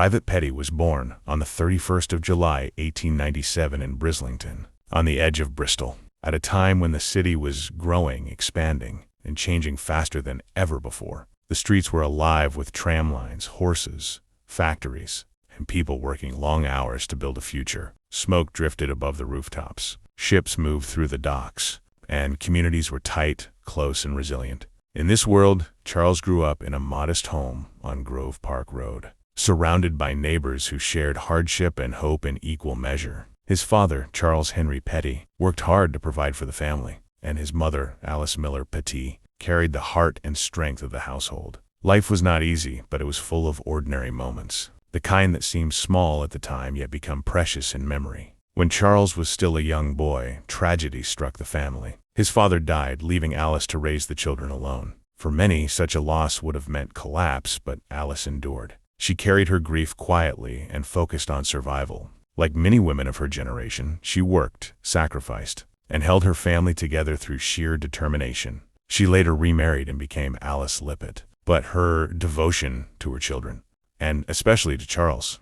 Private Petty was born on the 31st of July, 1897 in Brislington, on the edge of Bristol, at a time when the city was growing, expanding, and changing faster than ever before. The streets were alive with tram lines, horses, factories, and people working long hours to build a future. Smoke drifted above the rooftops. Ships moved through the docks, and communities were tight, close, and resilient. In this world, Charles grew up in a modest home on Grove Park Road, surrounded by neighbors who shared hardship and hope in equal measure. His father, Charles Henry Petty, worked hard to provide for the family, and his mother, Alice Miller Petty, carried the heart and strength of the household. Life was not easy, but it was full of ordinary moments, the kind that seemed small at the time yet become precious in memory. When Charles was still a young boy, tragedy struck the family. His father died, leaving Alice to raise the children alone. For many, such a loss would have meant collapse, but Alice endured. She carried her grief quietly and focused on survival. Like many women of her generation, she worked, sacrificed, and held her family together through sheer determination. She later remarried and became Alice Lippett. But her devotion to her children, and especially to Charles,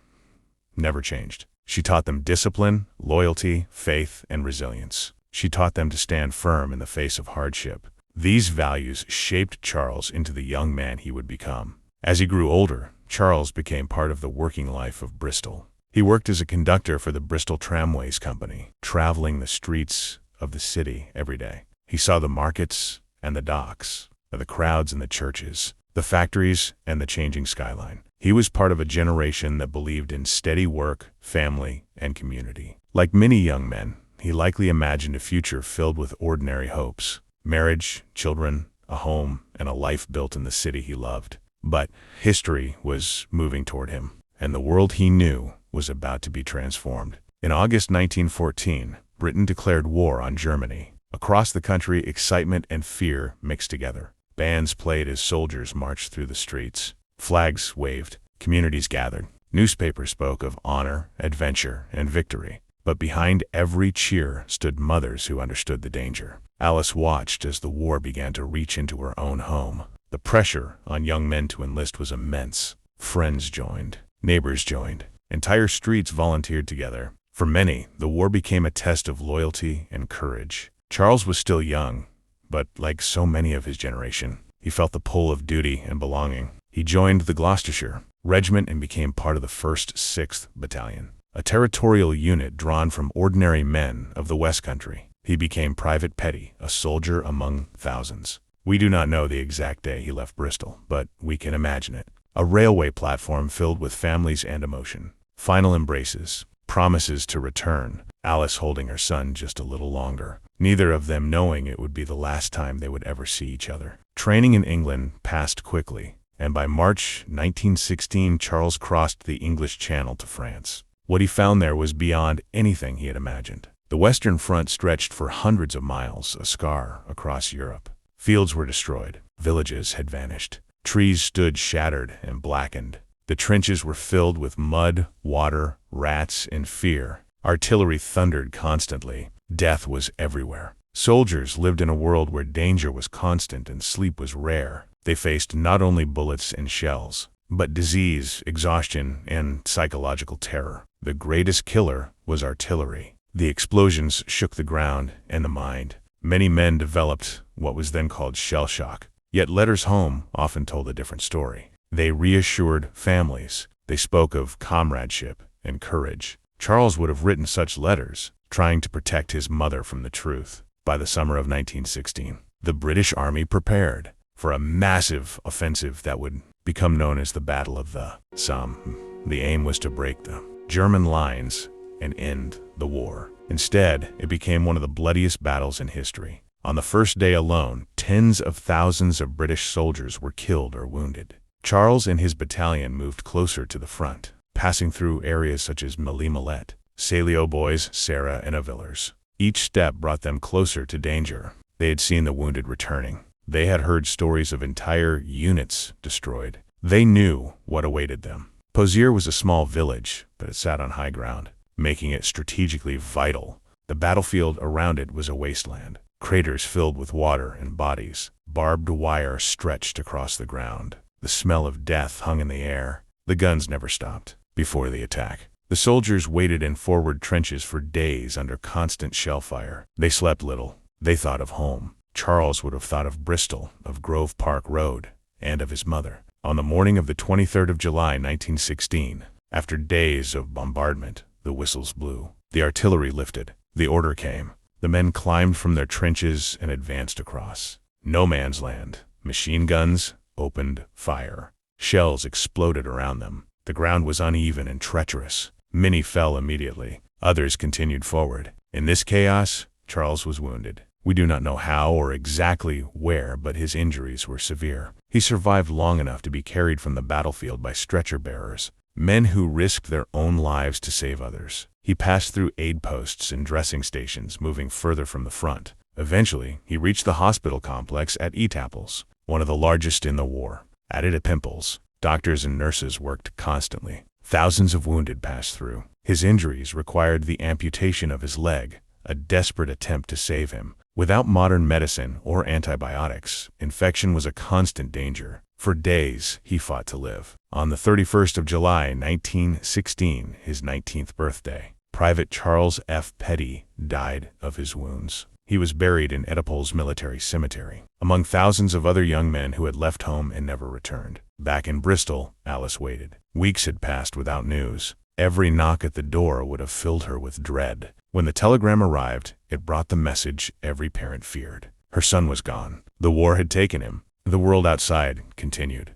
never changed. She taught them discipline, loyalty, faith, and resilience. She taught them to stand firm in the face of hardship. These values shaped Charles into the young man he would become. As he grew older, Charles became part of the working life of Bristol. He worked as a conductor for the Bristol Tramways Company, traveling the streets of the city every day. He saw the markets and the docks, the crowds and the churches, the factories and the changing skyline. He was part of a generation that believed in steady work, family, and community. Like many young men, he likely imagined a future filled with ordinary hopes: marriage, children, a home, and a life built in the city he loved. But history was moving toward him, and the world he knew was about to be transformed. In August 1914, Britain declared war on Germany. Across the country, excitement and fear mixed together. Bands played as soldiers marched through the streets. Flags waved. Communities gathered. Newspapers spoke of honor, adventure, and victory. But behind every cheer stood mothers who understood the danger. Alice watched as the war began to reach into her own home. The pressure on young men to enlist was immense. Friends joined. Neighbors joined. Entire streets volunteered together. For many, the war became a test of loyalty and courage. Charles was still young, but like so many of his generation, he felt the pull of duty and belonging. He joined the Gloucestershire Regiment and became part of the 1st 6th Battalion, a territorial unit drawn from ordinary men of the West Country. He became Private Petty, a soldier among thousands. We do not know the exact day he left Bristol, but we can imagine it. A railway platform filled with families and emotion. Final embraces, promises to return, Alice holding her son just a little longer, neither of them knowing it would be the last time they would ever see each other. Training in England passed quickly, and by March 1916, Charles crossed the English Channel to France. What he found there was beyond anything he had imagined. The Western Front stretched for hundreds of miles, a scar across Europe. Fields were destroyed. Villages had vanished. Trees stood shattered and blackened. The trenches were filled with mud, water, rats, and fear. Artillery thundered constantly. Death was everywhere. Soldiers lived in a world where danger was constant and sleep was rare. They faced not only bullets and shells, but disease, exhaustion, and psychological terror. The greatest killer was artillery. The explosions shook the ground and the mind. Many men developed what was then called shell shock. Yet letters home often told a different story. They reassured families. They spoke of comradeship and courage. Charles would have written such letters, trying to protect his mother from the truth. By the summer of 1916, the British Army prepared for a massive offensive that would become known as the Battle of the Somme. The aim was to break the German lines and end the war. Instead, it became one of the bloodiest battles in history. On the first day alone, tens of thousands of British soldiers were killed or wounded. Charles and his battalion moved closer to the front, passing through areas such as Millet, Salio-Bois, Sarah, and Avillers. Each step brought them closer to danger. They had seen the wounded returning. They had heard stories of entire units destroyed. They knew what awaited them. Pozieres was a small village, but it sat on high ground, making it strategically vital. The battlefield around it was a wasteland. Craters filled with water and bodies. Barbed wire stretched across the ground. The smell of death hung in the air. The guns never stopped. before the attack. The soldiers waited in forward trenches for days under constant shell fire. They slept little. They thought of home. Charles would have thought of Bristol, of Grove Park Road, and of his mother. On the morning of the 23rd of July, 1916, after days of bombardment, the whistles blew. The artillery lifted. The order came. The men climbed from their trenches and advanced across no man's land. Machine guns opened fire. Shells exploded around them. The ground was uneven and treacherous. Many fell immediately. Others continued forward. In this chaos, Charles was wounded. We do not know how or exactly where, but his injuries were severe. He survived long enough to be carried from the battlefield by stretcher bearers, men who risked their own lives to save others. He passed through aid posts and dressing stations, moving further from the front. Eventually, he reached the hospital complex at Étaples, one of the largest in the war. At Étaples, doctors and nurses worked constantly. Thousands of wounded passed through. His injuries required the amputation of his leg, a desperate attempt to save him. Without modern medicine or antibiotics, infection was a constant danger. For days, he fought to live. On the 31st of July, 1916, his 19th birthday, Private Charles F. Petty died of his wounds. He was buried in Étaples Military Cemetery, among thousands of other young men who had left home and never returned. Back in Bristol, Alice waited. Weeks had passed without news. Every knock at the door would have filled her with dread. When the telegram arrived, it brought the message every parent feared. Her son was gone. The war had taken him. The world outside continued.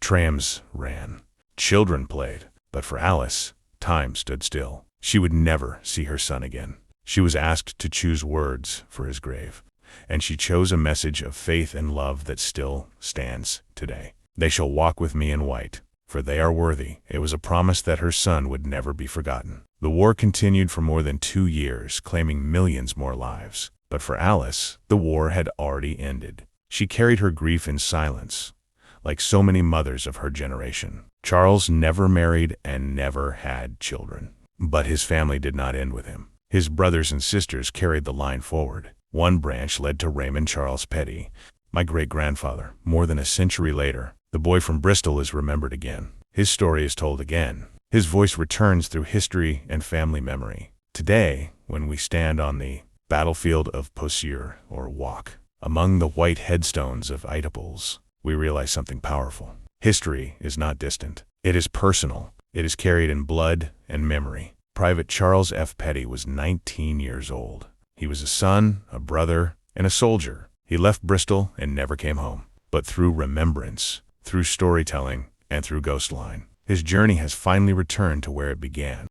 Trams ran. Children played. But for Alice, time stood still. She would never see her son again. She was asked to choose words for his grave, and she chose a message of faith and love that still stands today. They shall walk with me in white, for they are worthy. It was a promise that her son would never be forgotten. The war continued for more than 2 years, claiming millions more lives. But for Alice, the war had already ended. She carried her grief in silence, like so many mothers of her generation. Charles never married and never had children. But his family did not end with him. His brothers and sisters carried the line forward. One branch led to Raymond Charles Petty, my great-grandfather. More than a century later, the boy from Bristol is remembered again. His story is told again. His voice returns through history and family memory. Today, when we stand on the battlefield of Pozieres, or walk among the white headstones of Étaples, we realize something powerful. History is not distant. It is personal. It is carried in blood and memory. Private Charles F. Petty was 19 years old. He was a son, a brother, and a soldier. He left Bristol and never came home. But through remembrance, through storytelling, and through GhostLine, his journey has finally returned to where it began.